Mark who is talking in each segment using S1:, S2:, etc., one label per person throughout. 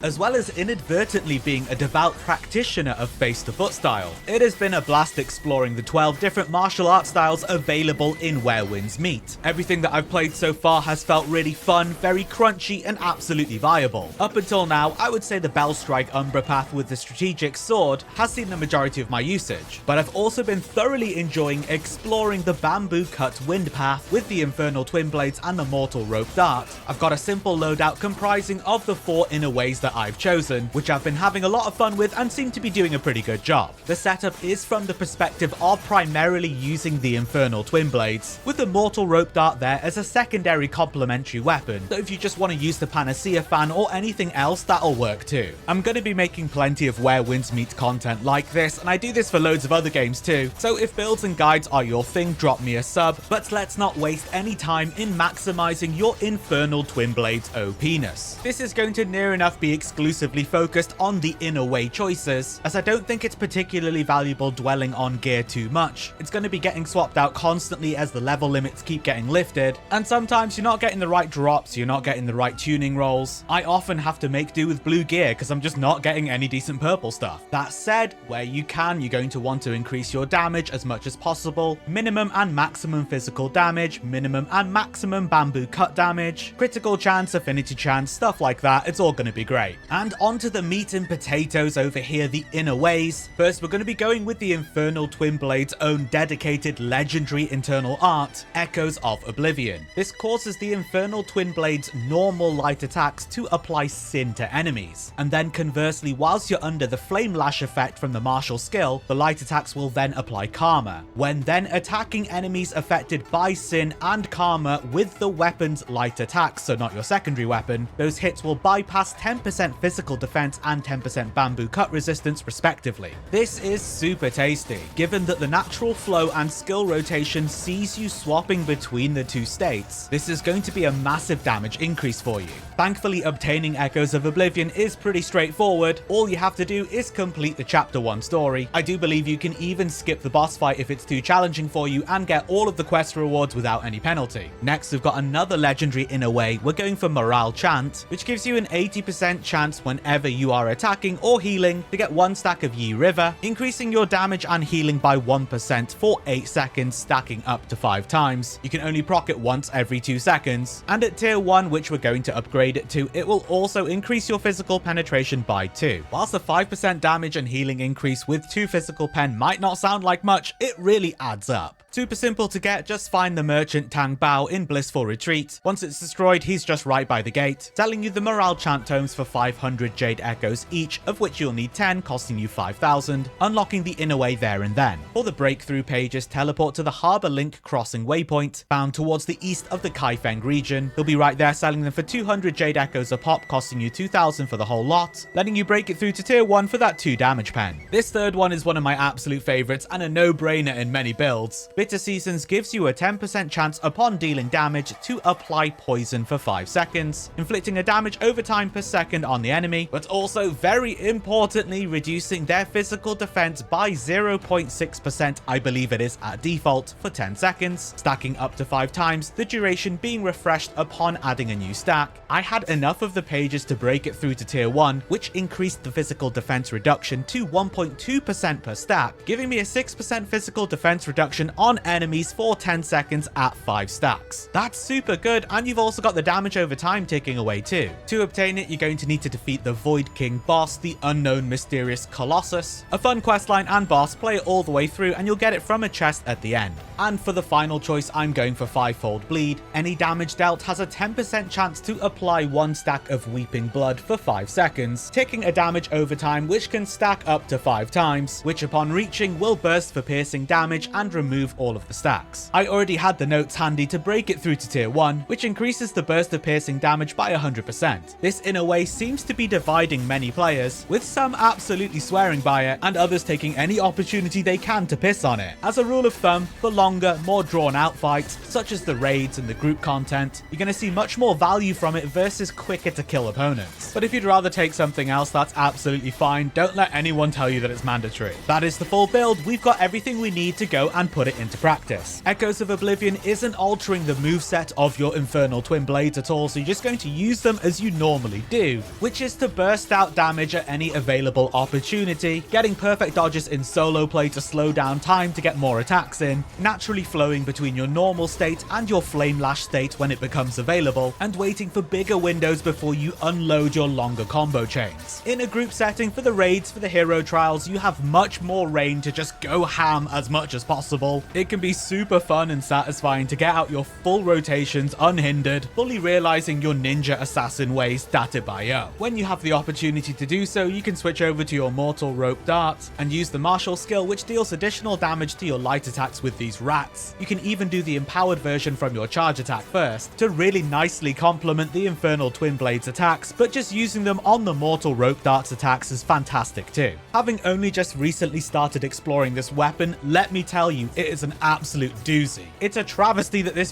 S1: as well as inadvertently being a devout practitioner of face-to-foot style. It has been a blast exploring the 12 different martial art styles available in Where Winds Meet. Everything that I've played so far has felt really fun, very crunchy, and absolutely viable. Up until now, I would say the Bellstrike Umbra path with the strategic sword has seen the majority of my usage, but I've also been thoroughly enjoying exploring the bamboo cut wind path with the Infernal Twinblades and the Mortal Rope Dart. I've got a simple loadout comprising of the 4 inner ways that I've chosen, which I've been having a lot of fun with and seem to be doing a pretty good job. The setup is from the perspective of primarily using the Infernal Twinblades, with the Mortal Rope Dart there as a secondary complementary weapon, so if you just want to use the Panacea fan or anything else, that'll work too. I'm going to be making plenty of Where Winds Meet content like this, and I do this for loads of other games too, so if builds and guides are your thing, drop me a sub, but let's not waste any time in maximizing your Infernal Twinblades OP-ness. This is going to near enough be exclusively focused on the inner way choices, as I don't think it's particularly valuable dwelling on gear too much. It's going to be getting swapped out constantly as the level limits keep getting lifted, and sometimes you're not getting the right drops, you're not getting the right tuning rolls. I often have to make do with blue gear because I'm just not getting any decent purple stuff. That said, where you can, you're going to want to increase your damage as much as possible, minimum and maximum physical damage, minimum and maximum bamboo cut damage, critical chance, affinity chance, stuff like that. It's all going to be great. And onto the meat and potatoes over here, the inner ways. First, we're going to be going with the Infernal Twinblades' own dedicated legendary internal art, Echoes of Oblivion. This causes the Infernal Twinblades' normal light attacks to apply sin to enemies, and then conversely, whilst you're under the flame lash effect from the martial skill, the light attacks will then apply karma. When then attacking enemies affected by sin and karma with the weapon's light attacks, so not your secondary weapon, those hits will bypass 10% physical defense and 10% bamboo cut resistance respectively. This is super tasty, given that the natural flow and skill rotation sees you swapping between the two states. This is going to be a massive damage increase for you. Thankfully, obtaining Echoes of Oblivion is pretty straightforward. All you have to do is complete the chapter 1 story. I do believe you can even skip the boss fight if it's too challenging for you and get all of the quest rewards without any penalty. Next, we've got another legendary inner way. We're going for Morale Chant, which gives you an 80% chance whenever you are attacking or healing to get 1 stack of Yi River, increasing your damage and healing by 1% for 8 seconds, stacking up to 5 times. You can only proc it once every 2 seconds, and at tier 1, which we're going to upgrade it to, it will also increase your physical penetration by 2. Whilst the 5% damage and healing increase with 2 physical pen might not sound like much, it really adds up. Super simple to get, just find the merchant Tang Bao in Blissful Retreat. Once it's destroyed, he's just right by the gate, selling you the Morale Chant tomes for 500 Jade Echoes each, of which you'll need 10, costing you 5,000, unlocking the inner way there and then. For the breakthrough pages, teleport to the Harbour Link Crossing waypoint, found towards the east of the Kaifeng region. They'll be right there selling them for 200 Jade Echoes a pop, costing you 2,000 for the whole lot, letting you break it through to tier 1 for that 2 damage pen. This third one is one of my absolute favourites and a no-brainer in many builds. Bitter Seasons gives you a 10% chance upon dealing damage to apply poison for 5 seconds, inflicting a damage over time per second on the enemy, but also very importantly reducing their physical defense by 0.6%, I believe it is at default, for 10 seconds, stacking up to 5 times, the duration being refreshed upon adding a new stack. I had enough of the pages to break it through to tier 1, which increased the physical defense reduction to 1.2% per stack, giving me a 6% physical defense reduction on enemies for 10 seconds at 5 stacks. That's super good, and you've also got the damage over time ticking away too. To obtain it, you're going to need to defeat the Void King boss, the unknown mysterious Colossus. A fun questline and boss, play it all the way through and you'll get it from a chest at the end. And for the final choice, I'm going for 5-fold bleed. Any damage dealt has a 10% chance to apply 1 stack of Weeping Blood for 5 seconds, ticking a damage over time which can stack up to 5 times, which upon reaching will burst for piercing damage and remove all of the stacks. I already had the notes handy to break it through to tier 1, which increases the burst of piercing damage by 100%. This in a way seems to be dividing many players, with some absolutely swearing by it and others taking any opportunity they can to piss on it. As a rule of thumb, for longer, more drawn out fights, such as the raids and the group content, you're going to see much more value from it versus quicker to kill opponents. But if you'd rather take something else, that's absolutely fine. Don't let anyone tell you that it's mandatory. That is the full build. We've got everything we need to go and put it into practice. Echoes of Oblivion isn't altering the moveset of your Infernal Twinblades at all, so you're just going to use them as you normally do. which is to burst out damage at any available opportunity, getting perfect dodges in solo play to slow down time to get more attacks in, naturally flowing between your normal state and your flame lash state when it becomes available, and waiting for bigger windows before you unload your longer combo chains. In a group setting for the raids for the hero trials, you have much more reign to just go ham as much as possible. It can be super fun and satisfying to get out your full rotations unhindered, fully realizing your ninja assassin ways stat by yo. When you have the opportunity to do so, you can switch over to your mortal rope dart and use the martial skill, which deals additional damage to your light attacks with these rats. You can even do the empowered version from your charge attack first to really nicely complement the Infernal Twinblades attacks, but just using them on the mortal rope darts attacks is fantastic too. Having only just recently started exploring this weapon, let me tell you, it is an absolute doozy. It's a travesty that this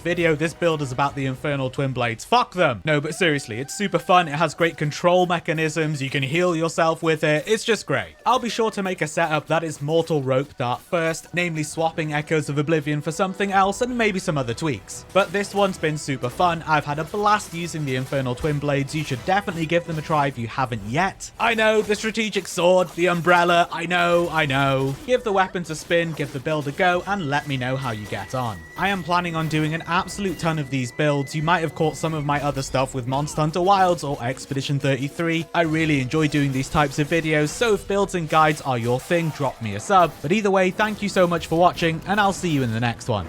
S1: build is about the Infernal Twinblades. Fuck them! No, but seriously, it's super fun. It has great control mechanisms. You can heal yourself with it. It's just great. I'll be sure to make a setup that is mortal rope dart first, namely swapping Echoes of Oblivion for something else and maybe some other tweaks. But this one's been super fun. I've had a blast using the Infernal Twinblades. You should definitely give them a try if you haven't yet. I know, the strategic sword, the umbrella, I know. Give the weapons a spin, give the build a go, and let me know how you get on. I am planning on doing an absolute ton of these builds. You might have caught some of my other stuff with Monster Hunter Wilds or Expedition 33. I really enjoy doing these types of videos, so if builds and guides are your thing, drop me a sub. But either way, thank you so much for watching, and I'll see you in the next one.